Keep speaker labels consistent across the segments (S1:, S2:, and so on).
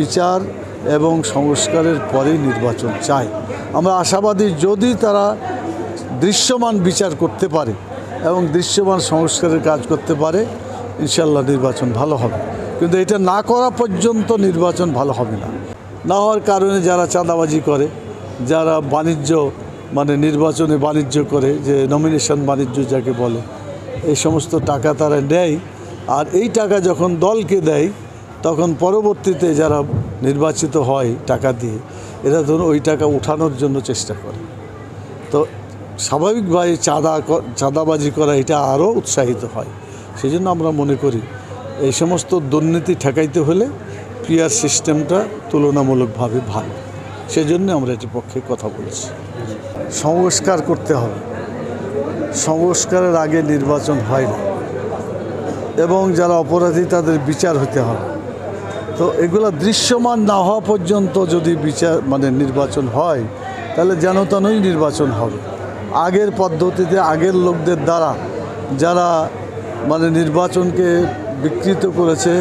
S1: বিচার এবং সংস্কারের পরেই নির্বাচন চাই। আমরা আশাবাদী যদি তারা দৃশ্যমান বিচার করতে পারে এবং দৃশ্যমান সংস্কারের কাজ করতে পারে, ইনশাল্লাহ নির্বাচন ভালো হবে। কিন্তু এটা না করা পর্যন্ত নির্বাচন ভালো হবে না। না হওয়ার কারণে যারা চাঁদাবাজি করে, যারা বাণিজ্য নির্বাচনে বাণিজ্য করে, যে নমিনেশন বাণিজ্য যাকে বলে, এই সমস্ত টাকা তারা নেয়। আর এই টাকা যখন দলকে দেয় তখন পরবর্তীতে যারা নির্বাচিত হয় টাকা দিয়ে, এরা ধরুন ওই টাকা উঠানোর জন্য চেষ্টা করে। তো স্বাভাবিকভাবে চাঁদাবাজি করা এটা আরও উৎসাহিত হয়। সেই জন্য আমরা মনে করি এই সমস্ত দুর্নীতি ঠেকাইতে হলে পিআর সিস্টেমটা তুলনামূলকভাবে ভালো। সেজন্য আমরা এটির পক্ষে কথা বলছি। সংস্কার করতে হবে, সংস্কারের আগে নির্বাচন হয় না, এবং যারা অপরাধী তাদের বিচার হতে হবে। তো এগুলো দৃশ্যমান না হওয়া পর্যন্ত যদি বিচার নির্বাচন হয়, তাহলে যেন তেনই নির্বাচন হবে। আগের পদ্ধতিতে আগের লোকদের দ্বারা যারা নির্বাচনকে বিকৃত করেছে,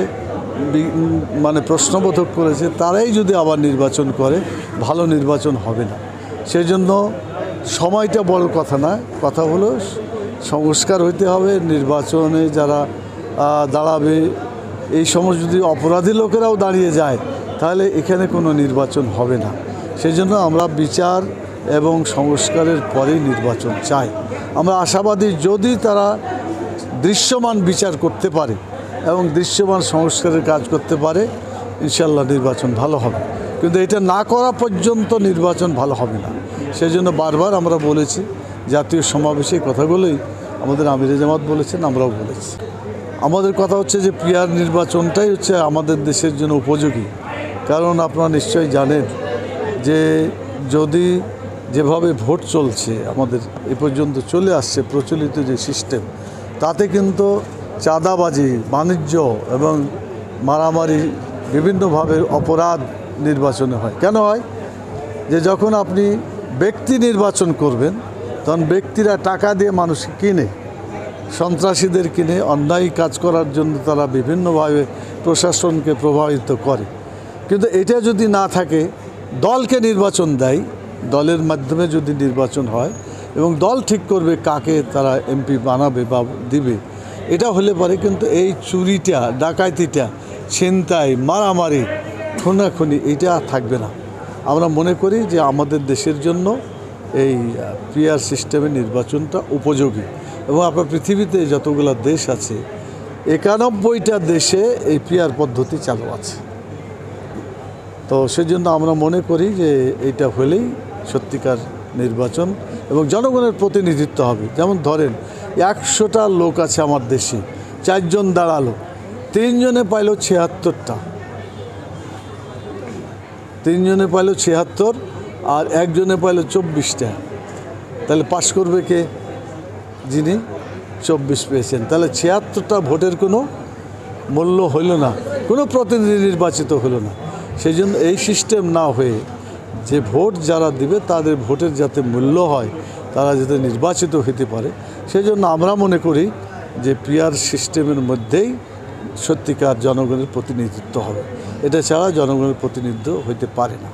S1: প্রশ্নবোধক করেছে, তারাই যদি আবার নির্বাচন করে, ভালো নির্বাচন হবে না। সেই জন্য সময়টা বড় কথা না, কথা হলো সংস্কার হইতে হবে। নির্বাচনে যারা দাঁড়াবে, এই সমস্ত যদি অপরাধী লোকেরাও দাঁড়িয়ে যায়, তাহলে এখানে কোনো নির্বাচন হবে না। সেই জন্য আমরা বিচার এবং সংস্কারের পরেই নির্বাচন চাই। আমরা আশাবাদী যদি তারা দৃশ্যমান বিচার করতে পারে এবং দৃশ্যমান সংস্কারের কাজ করতে পারে, ইনশাল্লাহ নির্বাচন ভালো হবে। কিন্তু এটা না করা পর্যন্ত নির্বাচন ভালো হবে না। সেই জন্য বারবার আমরা বলেছি, জাতীয় সমাবেশে কথাগুলোই আমাদের আমিরে জামাত বলেছেন, আমরাও বলেছি। আমাদের কথা হচ্ছে যে পিআর নির্বাচনটাই হচ্ছে আমাদের দেশের জন্য উপযোগী। কারণ আপনারা নিশ্চয়ই জানেন যে যদি যেভাবে ভোট চলছে, আমাদের এ পর্যন্ত চলে আসছে প্রচলিত যে সিস্টেম, তাতে কিন্তু চাঁদাবাজি, বাণিজ্য এবং মারামারি, বিভিন্নভাবে অপরাধ নির্বাচনে হয়। কেন হয়? যে যখন আপনি ব্যক্তি নির্বাচন করবেন, তখন ব্যক্তিরা টাকা দিয়ে মানুষ কিনে, সন্ত্রাসীদের কিনে, অন্যায় কাজ করার জন্য তারা বিভিন্নভাবে প্রশাসনকে প্রভাবিত করে। কিন্তু এটা যদি না থাকে, দলকে নির্বাচন দেয়, দলের মাধ্যমে যদি নির্বাচন হয় এবং দল ঠিক করবে কাকে তারা এমপি বানাবে বা দিবে, এটা হলে পরে কিন্তু এই চুরিটা, ডাকাতিটা, ছিনতাই, মারামারি, খুনাখুনি এটা থাকবে না। আমরা মনে করি যে আমাদের দেশের জন্য এই পিআর সিস্টেমের নির্বাচনটা উপযোগী। এবং আপনার পৃথিবীতে যতগুলো দেশ আছে, 91টা দেশে এই পিআর পদ্ধতি চালু আছে। তো সেজন্য আমরা মনে করি যে এইটা হলেই সত্যিকার নির্বাচন এবং জনগণের প্রতিনিধিত্ব হবে। যেমন ধরেন 100টা লোক আছে আমার দেশে, 4 জন দাঁড়ালো, 3 জনে পাইল 76টা, 3 জনে পাইল 76 আর 1 জনে পাইল 24টা। তাহলে পাশ করবে কে? যিনি 24 পেয়েছেন। তাহলে 76টা ভোটের কোনো মূল্য হইল না, কোনো প্রতিনিধি নির্বাচিত হলো না। সেই জন্য এই সিস্টেম না হয়ে যে ভোট যারা দিবে তাদের ভোটের যাতে মূল্য হয়, তারা যাতে নির্বাচিত হতে পারে, সেই জন্য আমরা মনে করি যে পিআর সিস্টেমের মধ্যেই সত্যিকার জনগণের প্রতিনিধিত্ব হবে। এটা ছাড়া জনগণের প্রতিনিধিত্ব হইতে পারে না।